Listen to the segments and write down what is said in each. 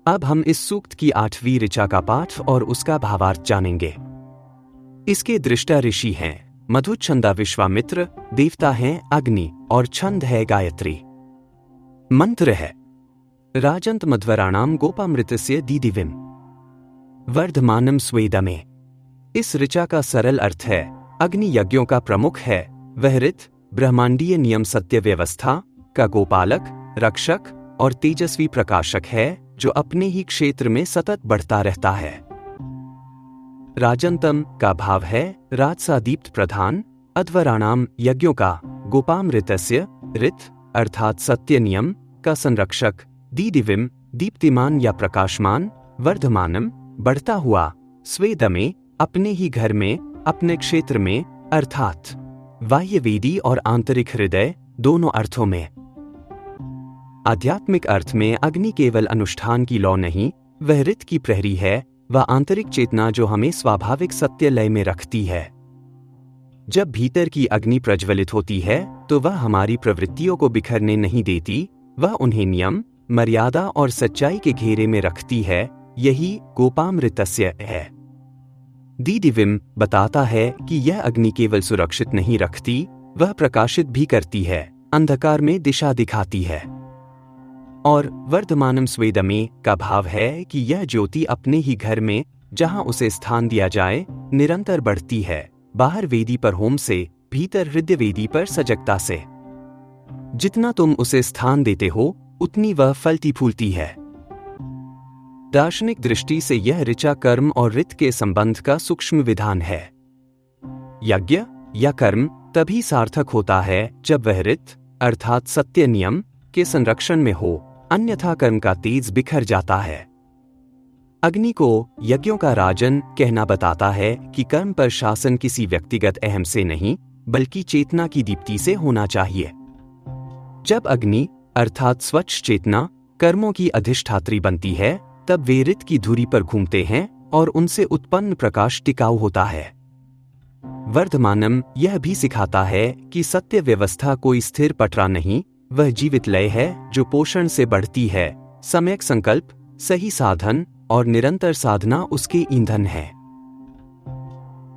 अब हम इस सूक्त की 8वीं ऋचा का पाठ और उसका भावार्थ जानेंगे। इसके दृष्टा ऋषि हैं मधुच्छंदा विश्वामित्र, देवता हैं अग्नि और छंद है गायत्री। मंत्र है राजन्त मध्वराणाम गोपामृतस्य दीदिविम वर्धमानम स्वेदमे। इस ऋचा का सरल अर्थ है अग्नि यज्ञों का प्रमुख है, वह ऋत ब्रह्मांडीय नियम सत्य व्यवस्था का गोपालक, रक्षक और तेजस्वी प्रकाशक है जो अपने ही क्षेत्र में सतत बढ़ता रहता है। राजंतम का भाव है राजसा दीप्त प्रधान, अध्वराणाम यज्ञों का, गोपामृतस्य ऋत अर्थात सत्य नियम का संरक्षक, दीदिविम दीप्तिमान या प्रकाशमान, वर्धमानम बढ़ता हुआ, स्वेदमे अपने ही घर में, अपने क्षेत्र में अर्थात बाह्यवेदी और आंतरिक हृदय दोनों अर्थों में। आध्यात्मिक अर्थ में अग्नि केवल अनुष्ठान की लौ नहीं, वह ऋत की प्रहरी है, वह आंतरिक चेतना जो हमें स्वाभाविक सत्य लय में रखती है। जब भीतर की अग्नि प्रज्वलित होती है तो वह हमारी प्रवृत्तियों को बिखरने नहीं देती, वह उन्हें नियम, मर्यादा और सच्चाई के घेरे में रखती है। यही गोपामृतस्य है। दीदिविम बताता है कि यह अग्नि केवल सुरक्षित नहीं रखती, वह प्रकाशित भी करती है, अंधकार में दिशा दिखाती है। और वर्धमानम स्वेदमे का भाव है कि यह ज्योति अपने ही घर में, जहां उसे स्थान दिया जाए, निरंतर बढ़ती है, बाहर वेदी पर होम से, भीतर हृदय वेदी पर सजगता से। जितना तुम उसे स्थान देते हो उतनी वह फलती फूलती है। दार्शनिक दृष्टि से यह ऋचा कर्म और ऋत के संबंध का सूक्ष्म विधान है। यज्ञ या कर्म तभी सार्थक होता है जब वह ऋत अर्थात सत्य नियम के संरक्षण में हो, अन्यथा कर्म का तेज बिखर जाता है। अग्नि को यज्ञों का राजन कहना बताता है कि कर्म पर शासन किसी व्यक्तिगत अहम से नहीं, बल्कि चेतना की दीप्ति से होना चाहिए। जब अग्नि अर्थात स्वच्छ चेतना कर्मों की अधिष्ठात्री बनती है, तब वे ऋत की धुरी पर घूमते हैं और उनसे उत्पन्न प्रकाश टिकाऊ होता है। वर्धमानम यह भी सिखाता है कि सत्य व्यवस्था कोई स्थिर पटरा नहीं, वह जीवित लय है जो पोषण से बढ़ती है। सम्यक संकल्प, सही साधन और निरंतर साधना उसके ईंधन है।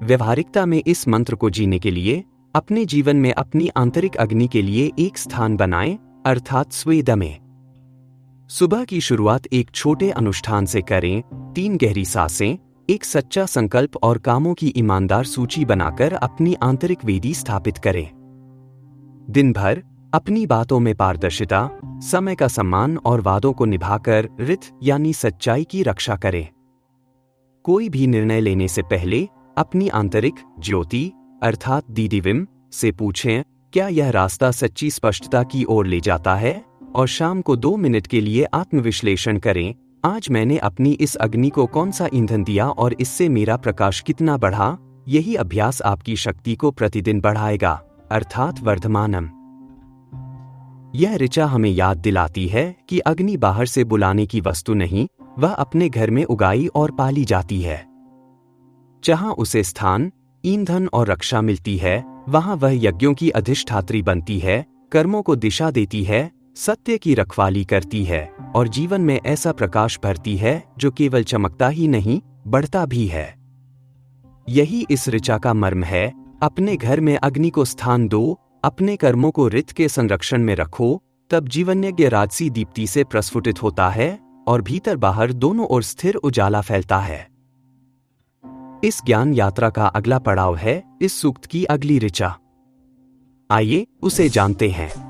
व्यवहारिकता में इस मंत्र को जीने के लिए अपने जीवन में अपनी आंतरिक अग्नि के लिए एक स्थान बनाएं, अर्थात स्वेदमे। सुबह की शुरुआत एक छोटे अनुष्ठान से करें, 3 गहरी सांसें, एक सच्चा संकल्प और कामों की ईमानदार सूची बनाकर अपनी आंतरिक वेदी स्थापित करें। दिन भर अपनी बातों में पारदर्शिता, समय का सम्मान और वादों को निभाकर ऋत यानी सच्चाई की रक्षा करें। कोई भी निर्णय लेने से पहले अपनी आंतरिक ज्योति अर्थात दीदिविम से पूछें, क्या यह रास्ता सच्ची स्पष्टता की ओर ले जाता है? और शाम को 2 मिनट के लिए आत्मविश्लेषण करें, आज मैंने अपनी इस अग्नि को कौन सा ईंधन दिया और इससे मेरा प्रकाश कितना बढ़ा। यही अभ्यास आपकी शक्ति को प्रतिदिन बढ़ाएगा, अर्थात वर्धमानम। यह ऋचा हमें याद दिलाती है कि अग्नि बाहर से बुलाने की वस्तु नहीं, वह अपने घर में उगाई और पाली जाती है। जहां उसे स्थान, ईंधन और रक्षा मिलती है, वहां वह यज्ञों की अधिष्ठात्री बनती है, कर्मों को दिशा देती है, सत्य की रखवाली करती है और जीवन में ऐसा प्रकाश भरती है जो केवल चमकता ही नहीं, बढ़ता भी है। यही इस ऋचा का मर्म है। अपने घर में अग्नि को स्थान दो, अपने कर्मों को ऋत के संरक्षण में रखो, तब जीवनयज्ञ राजसी दीप्ति से प्रस्फुटित होता है और भीतर बाहर दोनों ओर स्थिर उजाला फैलता है। इस ज्ञान यात्रा का अगला पड़ाव है इस सूक्त की अगली ऋचा। आइए उसे जानते हैं।